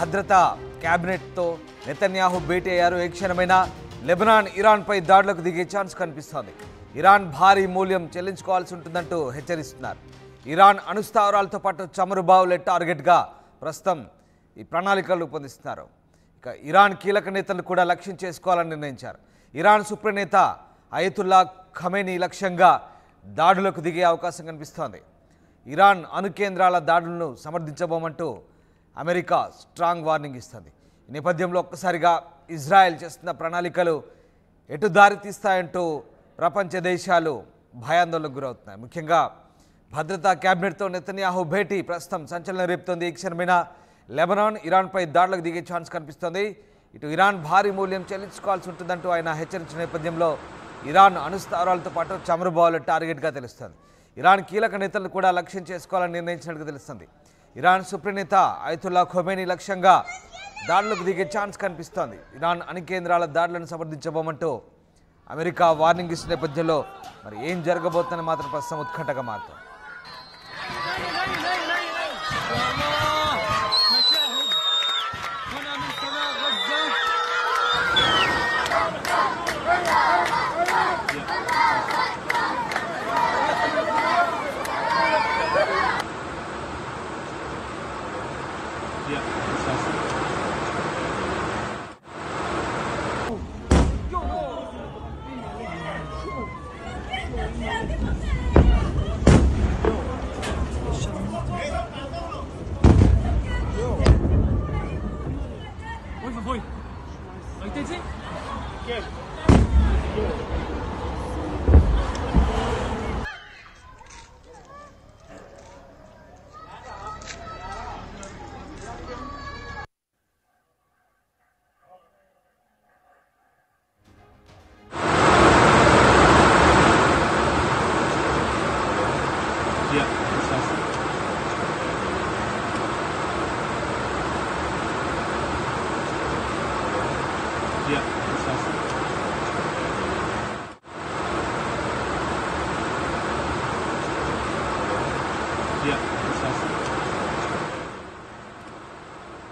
భద్రతా క్యాబినెట్తో నెతన్యాహు భేటీ అయ్యారు. ఏ క్షణమైనా లెబనాన్ ఇరాన్పై దాడులకు దిగే ఛాన్స్ కనిపిస్తోంది. ఇరాన్ భారీ మూల్యం చెల్లించుకోవాల్సి ఉంటుందంటూ హెచ్చరిస్తున్నారు. ఇరాన్ అణుస్థావరాలతో పాటు చమురు బావులే టార్గెట్గా ప్రస్తుతం ఈ ప్రణాళికలు రూపొందిస్తున్నారు. ఇక ఇరాన్ కీలక నేతలను కూడా లక్ష్యం చేసుకోవాలని నిర్ణయించారు. ఇరాన్ సుప్రనేత అయతుల్లా ఖమేనీ లక్ష్యంగా దాడులకు దిగే అవకాశం కనిపిస్తోంది. ఇరాన్ అణు కేంద్రాల దాడులను సమర్థించబోమంటూ అమెరికా స్ట్రాంగ్ వార్నింగ్ ఇస్తుంది. ఈ నేపథ్యంలో ఒక్కసారిగా ఇజ్రాయెల్ చేస్తున్న ప్రణాళికలు ఎటు దారి తీస్తాయంటూ ప్రపంచ దేశాలు భయాందోళనకు గురవుతున్నాయి. ముఖ్యంగా భద్రతా క్యాబినెట్తో నెతన్యాహు భేటీ ప్రస్తుతం సంచలనం రేపుతోంది. ఈ క్షణమైన లెబనాన్ ఇరాన్పై దాడులకు దిగే ఛాన్స్ కనిపిస్తోంది. ఇటు ఇరాన్ భారీ మూల్యం చెల్లించుకోవాల్సి ఉంటుందంటూ ఆయన హెచ్చరించిన నేపథ్యంలో ఇరాన్ అణుస్థావరాలతో పాటు చమురు బావుల టార్గెట్గా తెలుస్తుంది. ఇరాన్ కీలక నేతలను కూడా లక్ష్యం చేసుకోవాలని నిర్ణయించినట్టుగా తెలుస్తుంది. ఇరాన్ సుప్రనేత అయతుల్లా ఖొమేనీ లక్ష్యంగా దాడులకు దిగే ఛాన్స్ కనిపిస్తోంది. ఇరాన్ అణు కేంద్రాల దాడులను సమర్థించబోమంటూ అమెరికా వార్నింగ్ ఇస్తున్న నేపథ్యంలో మరి ఏం జరగబోతుందని మాత్రం ప్రస్తుతం ఉత్కంఠగా మారుతోంది.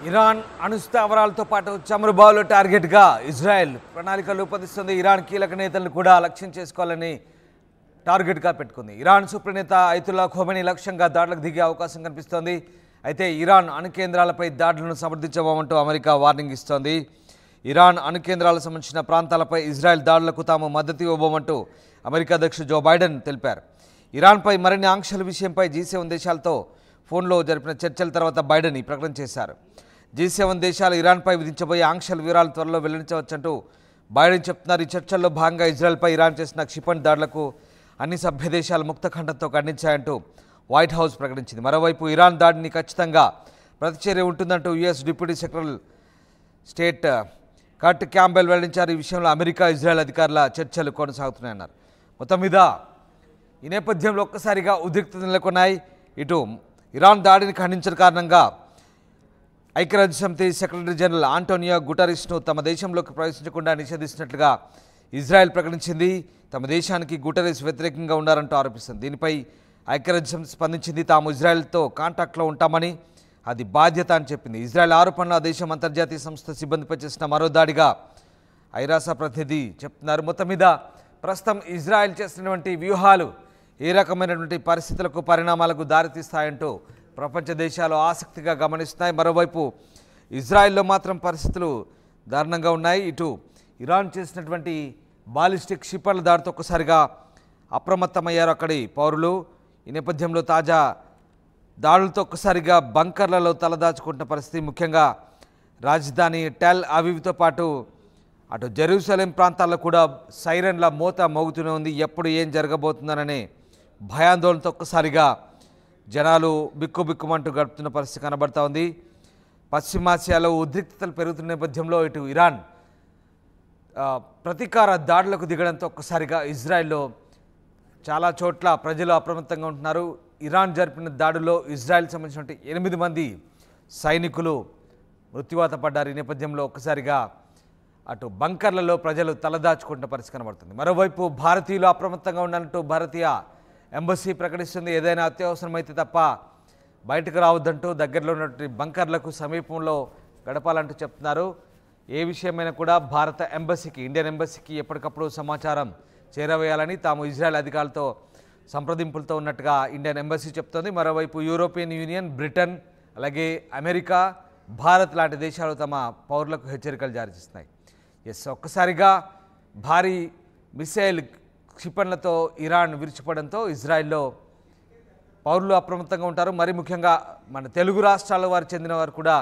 ఇరాన్ అణుస్థావరాలతో పాటు చమురు బావుల టార్గెట్గా ఇజ్రాయెల్ ప్రణాళికలు రూపొందిస్తుంది. ఇరాన్ కీలక నేతలను కూడా లక్ష్యం చేసుకోవాలని టార్గెట్గా పెట్టుకుంది. ఇరాన్ సుప్రనేత అయతుల్లా ఖొమేనీ లక్ష్యంగా దాడులకు దిగే అవకాశం కనిపిస్తోంది. అయితే ఇరాన్ అణు కేంద్రాలపై దాడులను సమర్థించబోమంటూ అమెరికా వార్నింగ్ ఇస్తోంది. ఇరాన్ అణు కేంద్రాలకు సంబంధించిన ప్రాంతాలపై ఇజ్రాయెల్ దాడులకు తాము మద్దతు ఇవ్వబోమంటూ అమెరికా అధ్యక్షుడు జో బైడెన్ తెలిపారు. ఇరాన్పై మరిన్ని ఆంక్షల విషయంపై G7 దేశాలతో ఫోన్లో జరిపిన చర్చల తర్వాత బైడెన్ ఈ ప్రకటన చేశారు. G7 దేశాలు ఇరాన్పై విధించబోయే ఆంక్షల వివరాలు త్వరలో వెల్లడించవచ్చంటూ బైడెన్ చెప్తున్నారు. ఈ చర్చల్లో భాగంగా ఇజ్రాయెల్పై ఇరాన్ చేసిన క్షిపణి దాడులకు అన్ని సభ్య దేశాలు ముక్తఖండంతో ఖండించాయంటూ వైట్ హౌస్ ప్రకటించింది. మరోవైపు ఇరాన్ దాడిని ఖచ్చితంగా ప్రతిచర్య ఉంటుందంటూ US డిప్యూటీ సెక్రటరీ స్టేట్ కర్ట్ క్యాంబెల్ వెల్లడించారు. ఈ విషయంలో అమెరికా ఇజ్రాయెల్ అధికారుల చర్చలు కొనసాగుతున్నాయన్నారు. మొత్తం మీద ఈ నేపథ్యంలో ఒక్కసారిగా ఉద్రిక్తత నెలకొన్నాయి. ఇటు ఇరాన్ దాడిని ఖండించిన కారణంగా ఐక్యరాజ్యసమితి సెక్రటరీ జనరల్ ఆంటోనియో గుటెరస్ను తమ దేశంలోకి ప్రవేశించకుండా నిషేధిస్తున్నట్లుగా ఇజ్రాయెల్ ప్రకటించింది. తమ దేశానికి గుటెరస్ వ్యతిరేకంగా ఉన్నారంటూ ఆరోపిస్తుంది. దీనిపై ఐక్యరాజ్యసమితి స్పందించింది. తాము ఇజ్రాయెల్తో కాంటాక్ట్లో ఉంటామని, అది బాధ్యత అని చెప్పింది. ఇజ్రాయెల్ ఆరోపణలు ఆ దేశం అంతర్జాతీయ సంస్థ సిబ్బందిపై చేసిన మరో దాడిగా ఐరాస ప్రతినిధి చెప్తున్నారు. మొత్తం మీద ప్రస్తుతం ఇజ్రాయెల్ చేసినటువంటి వ్యూహాలు ఏ రకమైనటువంటి పరిస్థితులకు పరిణామాలకు దారితీస్తాయంటూ ప్రపంచ దేశాలు ఆసక్తిగా గమనిస్తున్నాయి. మరోవైపు ఇజ్రాయెల్లో మాత్రం పరిస్థితులు దారుణంగా ఉన్నాయి. ఇటు ఇరాన్ చేసినటువంటి బాలిస్టిక్ క్షిపణుల దాడితో ఒక్కసారిగా అప్రమత్తమయ్యారు అక్కడి పౌరులు. ఈ నేపథ్యంలో తాజా దాడులతో ఒక్కసారిగా బంకర్లలో తలదాచుకుంటున్న పరిస్థితి. ముఖ్యంగా రాజధాని టెల్ అవీవ్తో పాటు అటు జెరూసలేం ప్రాంతాల్లో కూడా సైరన్ల మోత మోగుతూనే ఉంది. ఎప్పుడు ఏం జరగబోతుందననే భయాందోళనతో ఒక్కసారిగా జనాలు బిక్కుబిక్కుమంటూ గడుపుతున్న పరిస్థితి కనబడతా ఉంది. పశ్చిమాసియాలో ఉద్రిక్తతలు పెరుగుతున్న నేపథ్యంలో ఇటు ఇరాన్ ప్రతీకార దాడులకు దిగడంతో ఒక్కసారిగా ఇజ్రాయెల్లో చాలా చోట్ల ప్రజలు అప్రమత్తంగా ఉంటున్నారు. ఇరాన్ జరిపిన దాడుల్లో ఇజ్రాయెల్కి సంబంధించిన 8 మంది సైనికులు మృత్యువాత పడ్డారు. ఈ నేపథ్యంలో ఒక్కసారిగా అటు బంకర్లలో ప్రజలు తలదాచుకుంటున్న పరిస్థితి కనబడుతుంది. మరోవైపు భారతీయులు అప్రమత్తంగా ఉండాలంటూ భారతీయ ఎంబసీ ప్రకటిస్తుంది. ఏదైనా అత్యవసరమైతే తప్ప బయటకు రావద్దంటూ దగ్గరలో ఉన్నటువంటి బంకర్లకు సమీపంలో గడపాలంటూ చెప్తున్నారు. ఏ విషయమైనా కూడా భారత ఎంబసీకి, ఇండియన్ ఎంబసీకి ఎప్పటికప్పుడు సమాచారం చేరవేయాలని తాము ఇజ్రాయెల్ అధికారులతో సంప్రదింపులతో ఉన్నట్టుగా ఇండియన్ ఎంబసీ చెప్తోంది. మరోవైపు యూరోపియన్ యూనియన్, బ్రిటన్, అలాగే అమెరికా, భారత్ లాంటి దేశాలు తమ పౌరులకు హెచ్చరికలు జారీ చేస్తున్నాయి. ఒక్కసారిగా భారీ మిసైల్ క్షిపణులతో ఇరాన్ విరుచుపడంతో ఇజ్రాయెల్లో పౌరులు అప్రమత్తంగా ఉంటారు. మరి ముఖ్యంగా మన తెలుగు రాష్ట్రాల వారు చెందిన వారు కూడా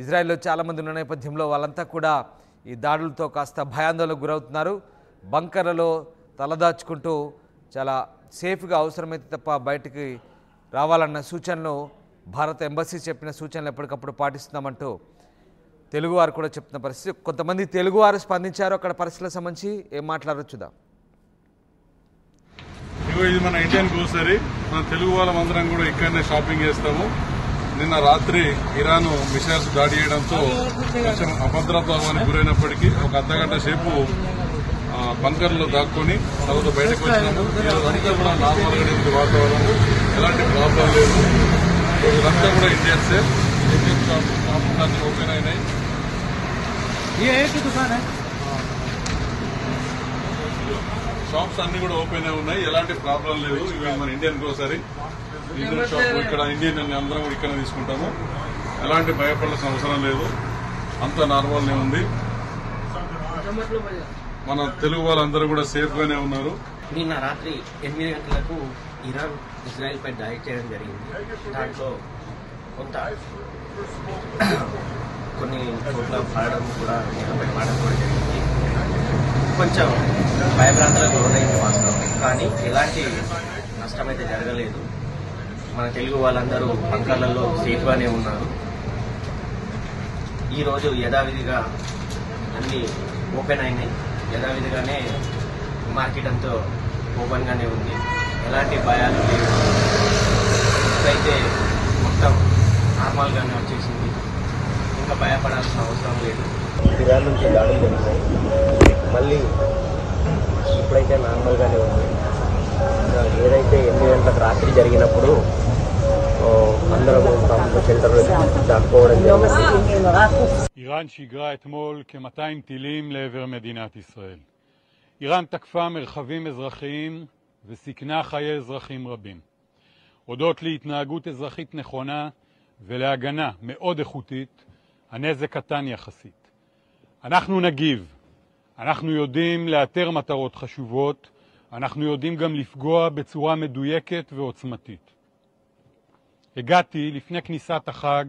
ఇజ్రాయెల్లో చాలామంది ఉన్న నేపథ్యంలో వాళ్ళంతా కూడా ఈ దాడులతో కాస్త భయాందోళనకు గురవుతున్నారు. బంకర్లలో తలదాచుకుంటూ చాలా సేఫ్గా అవసరమైతే తప్ప బయటికి రావాలన్న సూచనలు భారత ఎంబసీ చెప్పిన సూచనలు ఎప్పటికప్పుడు పాటిస్తున్నామంటూ తెలుగువారు కూడా చెప్తున్న పరిస్థితి. కొంతమంది తెలుగువారు స్పందించారు. అక్కడ పరిస్థితులకు సంబంధించి ఏం మాట్లాడారో చూద్దాం. ఇది మన ఇండియన్ గ్రోసరీ. మన తెలుగు వాళ్ళమందరం కూడా ఇక్కడనే షాపింగ్ చేస్తాము. నిన్న రాత్రి ఇరాన్ మిసైల్స్ దాడి చేయడంతో కొంచెం అభద్రతానికి గురైనప్పటికీ ఒక అర్ధగంట సేపు బంకర్లో దాక్కుని తర్వాత బయటకు వచ్చినాము. ఇదంతా కూడా నార్మల్ గా వాతావరణం, ఎలాంటి ప్రాబ్లం లేదు. ఇదంతా కూడా ఇండియన్సే. ఇండియన్ షాప్స్ అన్ని ఓపెన్ అయినాయి. షాప్స్ అన్ని కూడా ఓపెన్ అయి ఉన్నాయి. ఎలాంటి ప్రాబ్లం లేదు. ఇవి మన ఇండియన్ గ్రోసరీ, ఇండియన్ షాప్. ఇక్కడ ఇండియన్ అందరం కూడా ఇక్కడ తీసుకుంటాము. ఎలాంటి భయపడాల్సిన అవసరం లేదు. అంతా నార్మల్నే ఉంది. మన తెలుగు వాళ్ళందరూ కూడా సేఫ్ గానే ఉన్నారు. నిన్న రాత్రి 8 గంటలకు ఇరాన్ ఇజ్రాయెల్ పై దాడి చేయడం జరిగింది. దాంట్లో కొన్ని చోట్ల పడడం కూడా వాడడం కూడా జరిగింది. కొంచెం భయభ్రాంతులకు లోనైంది వాస్తవం, కానీ ఎలాంటి నష్టమైతే జరగలేదు. మన తెలుగు వాళ్ళందరూ బంకర్లలో సేఫ్గానే ఉన్నారు. ఈరోజు యథావిధిగా అన్ని ఓపెన్ అయినాయి. యథావిధిగానే మార్కెట్ అంతా ఓపెన్గానే ఉంది. ఎలాంటి భయాలు లేవు. ఇప్పుడైతే మొత్తం నార్మల్గానే వచ్చేసింది. ఇంకా భయపడాల్సిన అవసరం లేదు. ఇరాన్ నుంచి దాడులు జరిగినాయి. మళ్ళీ ఇప్పుడైతే నార్మల్గానే ఉంది. ఏదైతే 8 గంటలకు రాత్రి జరిగినప్పుడు అందరం షెల్టర్లో దాక్కోవడం జరిగింది. איראן שיגרה אתמול כ-200 טילים לעבר מדינת ישראל. איראן תקפה מרחבים אזרחיים וסיכנה חיי אזרחים רבים. הודות להתנהגות אזרחית נכונה ולהגנה מאוד איכותית, הנזק קטן יחסית. אנחנו נגיב. אנחנו יודעים לאתר מטרות חשובות, אנחנו יודעים גם לפגוע בצורה מדויקת ועוצמתית. הגעתי לפני כניסת החג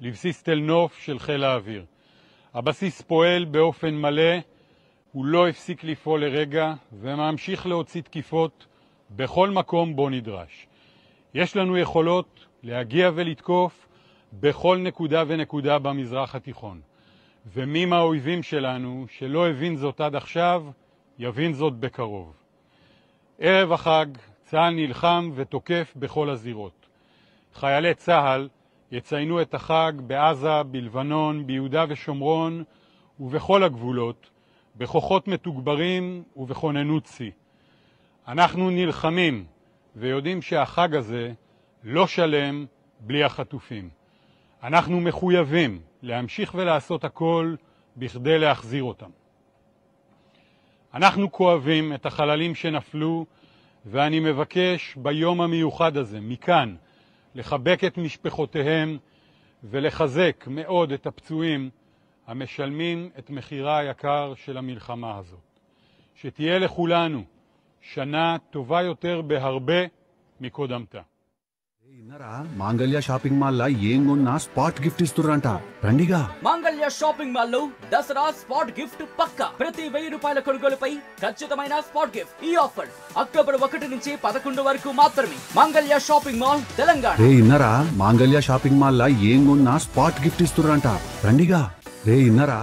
לבסיס תל נוף של חיל האוויר. הבסיס פועל באופן מלא, הוא לא הפסיק לפעול לרגע וממשיך להוציא תקיפות בכל מקום בו נדרש. יש לנו יכולות להגיע ולתקוף בכל נקודה ונקודה במזרח התיכון. ומי מהאויבים שלנו שלא הבין זאת עד עכשיו, יבין זאת בקרוב. ערב החג צה"ל נלחם ותוקף בכל הזירות. חיילי צה"ל יציינו את החג בעזה, בלבנון, ביהודה ושומרון ובכל הגבולות, בכוחות מתוגברים ובכוננות שיא. אנחנו נלחמים ויודעים שהחג הזה לא שלם בלי החטופים. אנחנו מחויבים להמשיך ולעשות הכל בכדי להחזיר אותם. אנחנו כואבים את החללים שנפלו, ואני מבקש ביום המיוחד הזה, מכאן, לחבק את משפחותיהם ולחזק מאוד את הפצועים המשלמים את מחירה היקר של המלחמה הזאת. שתהיה לכולנו שנה טובה יותר בהרבה מקודמתה. మాంగళ్య షాపింగ్ మాల్ లా ఏం కొన్నా స్పాట్ గిఫ్ట్ ఇస్తుర్రంట. రండిగా. మాంగళ్య షాపింగ్ మాల్ లో దసరా స్పాట్ గిఫ్ట్ పక్కా. ప్రతి 1000 రూపాయల కొనుగోలుపై ఖచ్చితమైన స్పాట్ గిఫ్ట్. ఈ ఆఫర్ అక్టోబర్ 1 నుంచి 11 వరకు మాత్రమే. మాంగళ్య షాపింగ్ మాల్, తెలంగాణ. రే ఇన్నరా, మాంగళ్య షాపింగ్ మాల్ లా ఏం కొన్నా స్పాట్ గిఫ్ట్ ఇస్తుర్రంట. రండిగా. రే ఇన్నరా.